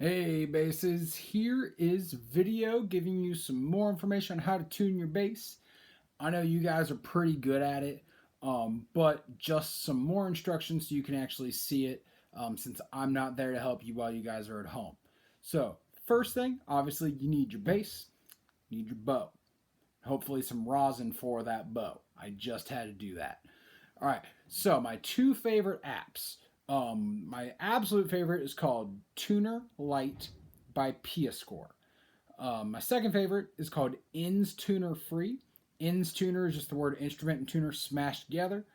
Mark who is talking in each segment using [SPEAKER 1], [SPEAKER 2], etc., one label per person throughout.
[SPEAKER 1] Hey basses, here is video giving you some more information on how to tune your bass. I know you guys are pretty good at it, but just some more instructions so you can actually see it since I'm not there to help you while you guys are at home. So, first thing, obviously you need your bass, you need your bow. Hopefully some rosin for that bow. I just had to do that. All right, so my two favorite apps. My absolute favorite is called Tuner Lite by Piascore. My second favorite is called Ins Tuner Free. Ins Tuner is just the word instrument and tuner smashed together.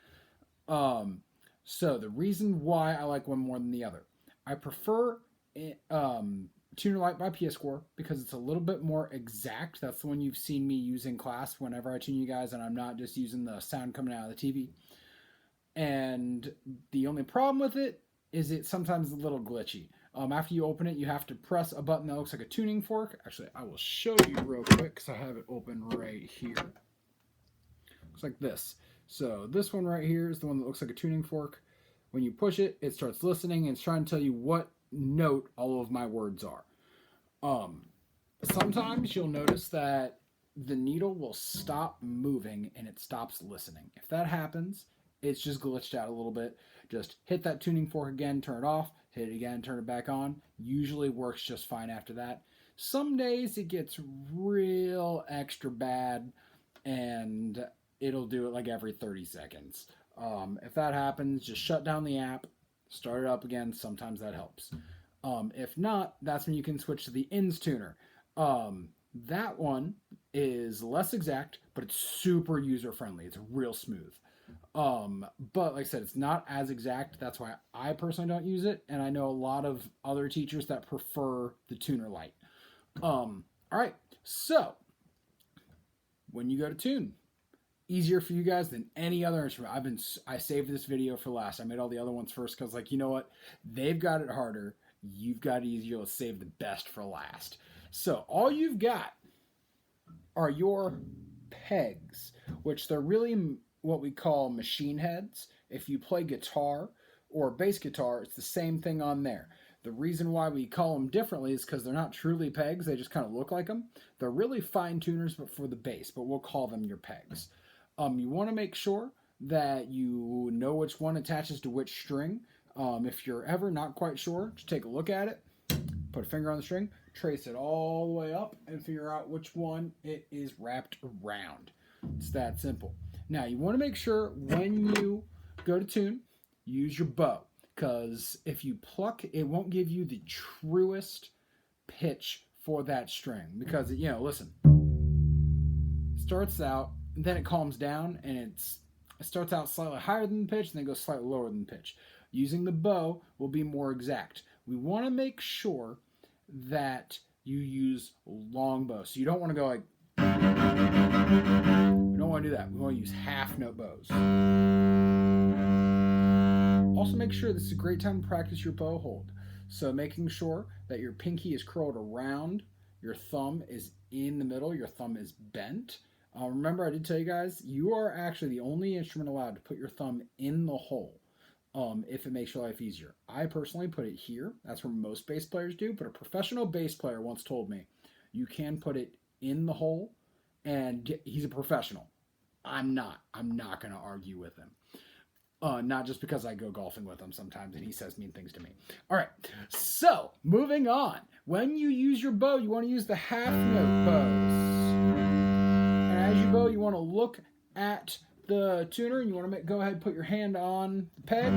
[SPEAKER 1] Um, so the reason why I like one more than the other, I prefer Tuner Lite by Piascore because it's a little bit more exact. That's the one you've seen me use in class whenever I tune you guys, and I'm not just using the sound coming out of the TV. And the only problem with it is it sometimes a little glitchy. After you open it, you have to press a button that looks like a tuning fork. Actually, I will show you real quick because I have it open right here. Looks like this. So this one right here is the one that looks like a tuning fork. When you push it, it starts listening and it's trying to tell you what note all of my words are. Sometimes you'll notice that the needle will stop moving and it stops listening. If that happens, it's just glitched out a little bit. Just hit that tuning fork again, turn it off, hit it again, turn it back on. Usually works just fine after that. Some days it gets real extra bad and it'll do it like every 30 seconds. If that happens, just shut down the app, start it up again. Sometimes that helps. If not, that's when you can switch to the Ins Tuner. That one is less exact, but it's super user friendly. It's real smooth. But like I said, it's not as exact. That's why I personally don't use it. And I know a lot of other teachers that prefer the Tuner Lite. All right. So when you go to tune, easier for you guys than any other instrument. I saved this video for last. I made all the other ones first because like, you know what? They've got it harder. You've got it easier. Let's save the best for last. So all you've got are your pegs, which they're really what we call machine heads. If you play guitar or bass guitar, it's the same thing on there. The reason why we call them differently is because they're not truly pegs. They just kind of look like them. They're really fine tuners, but for the bass, but we'll call them your pegs. You want to make sure that you know which one attaches to which string. If you're ever not quite sure, just take a look at it, put a finger on the string, trace it all the way up, and figure out which one it is wrapped around. It's that simple. Now, you want to make sure when you go to tune, use your bow. Because if you pluck, it won't give you the truest pitch for that string. Because, listen. It starts out, and then it calms down, and it starts out slightly higher than the pitch, and then goes slightly lower than the pitch. Using the bow will be more exact. We want to make sure that you use long bow. So you don't want to go like... We don't want to do that. We want to use half note bows. Also make sure this is a great time to practice your bow hold. So making sure that your pinky is curled around, your thumb is in the middle, your thumb is bent. Remember I did tell you guys, you are actually the only instrument allowed to put your thumb in the hole if it makes your life easier. I personally put it here. That's where most bass players do, but a professional bass player once told me you can put it in the hole, and he's a professional. I'm not going to argue with him. Not just because I go golfing with him sometimes and he says mean things to me. All right, so moving on. When you use your bow, you want to use the half note bows. And as you bow, you want to look at the tuner and you want to go ahead and put your hand on the peg. I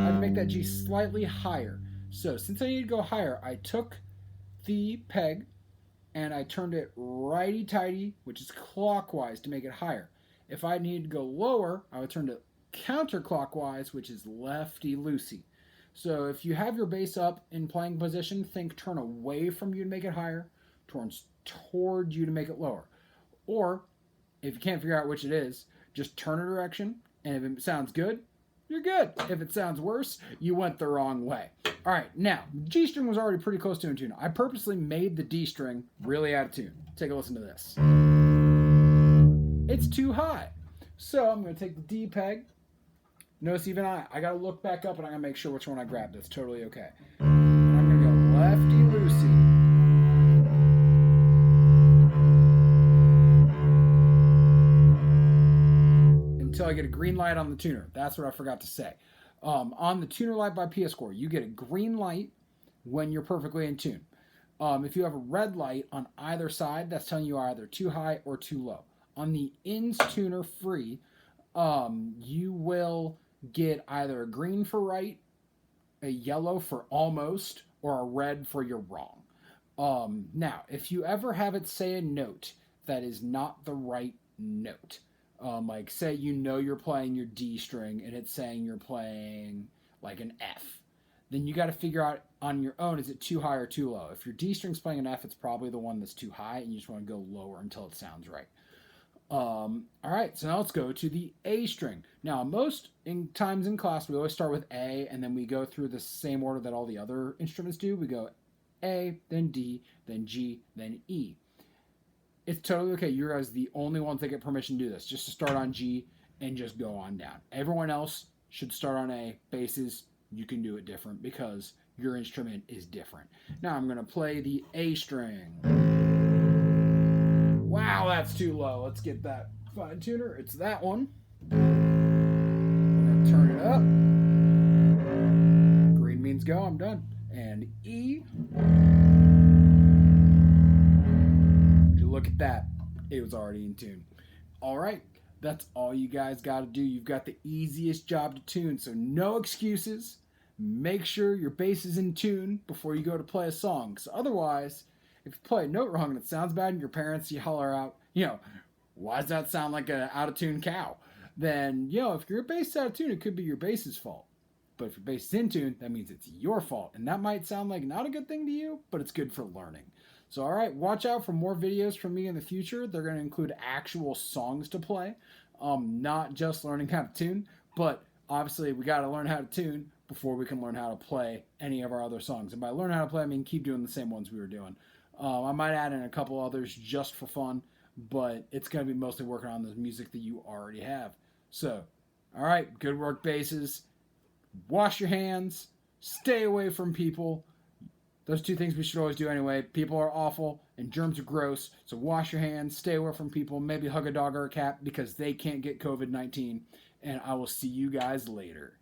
[SPEAKER 1] have to make that G slightly higher. So since I need to go higher, I took the peg and I turned it righty-tighty, which is clockwise, to make it higher. If I needed to go lower, I would turn it counterclockwise, which is lefty-loosey. So if you have your bass up in playing position, think turn away from you to make it higher, turns toward you to make it lower. Or, if you can't figure out which it is, just turn a direction, and if it sounds good, you're good. If it sounds worse, you went the wrong way. All right, now, G string was already pretty close to in tune. I purposely made the D string really out of tune. Take a listen to this. It's too high. So I'm going to take the D peg. Notice even I got to look back up and I got to make sure which one I grabbed. That's totally okay. Lefty loosey. Until I get a green light on the tuner. That's what I forgot to say. On the tuner light by PS Core, you get a green light when you're perfectly in tune. If you have a red light on either side, that's telling you either too high or too low. On the ins tuner free, you will get either a green for right, a yellow for almost, or a red for you're wrong. Now, if you ever have it say a note that is not the right note, like say you know you're playing your D string and it's saying you're playing like an F, then you got to figure out on your own, is it too high or too low? If your D string's playing an F, it's probably the one that's too high and you just want to go lower until it sounds right. All right, so now let's go to the A string. Now, most times in class, we always start with A, and then we go through the same order that all the other instruments do. We go A, then D, then G, then E. It's totally okay. You guys are the only ones that get permission to do this, just to start on G and just go on down. Everyone else should start on A. Basses, you can do it different because your instrument is different. Now I'm going to play the A string. Wow, that's too low. Let's get that fine tuner. It's that one. We're going to turn it up. Green means go. I'm done. And E. Would you look at that? It was already in tune. All right. That's all you guys got to do. You've got the easiest job to tune, so no excuses. Make sure your bass is in tune before you go to play a song, because otherwise, if you play a note wrong and it sounds bad and your parents holler out, why does that sound like an out-of-tune cow? Then, if your bass is out of tune, it could be your bass's fault. But if your bass is in tune, that means it's your fault. And that might sound like not a good thing to you, but it's good for learning. So, all right, watch out for more videos from me in the future. They're going to include actual songs to play, not just learning how to tune. But obviously, we got to learn how to tune before we can learn how to play any of our other songs. And by learn how to play, I mean keep doing the same ones we were doing. I might add in a couple others just for fun, but it's going to be mostly working on the music that you already have. So, all right, good work, basses. Wash your hands. Stay away from people. Those two things we should always do anyway. People are awful and germs are gross. So wash your hands, stay away from people, maybe hug a dog or a cat because they can't get COVID-19. And I will see you guys later.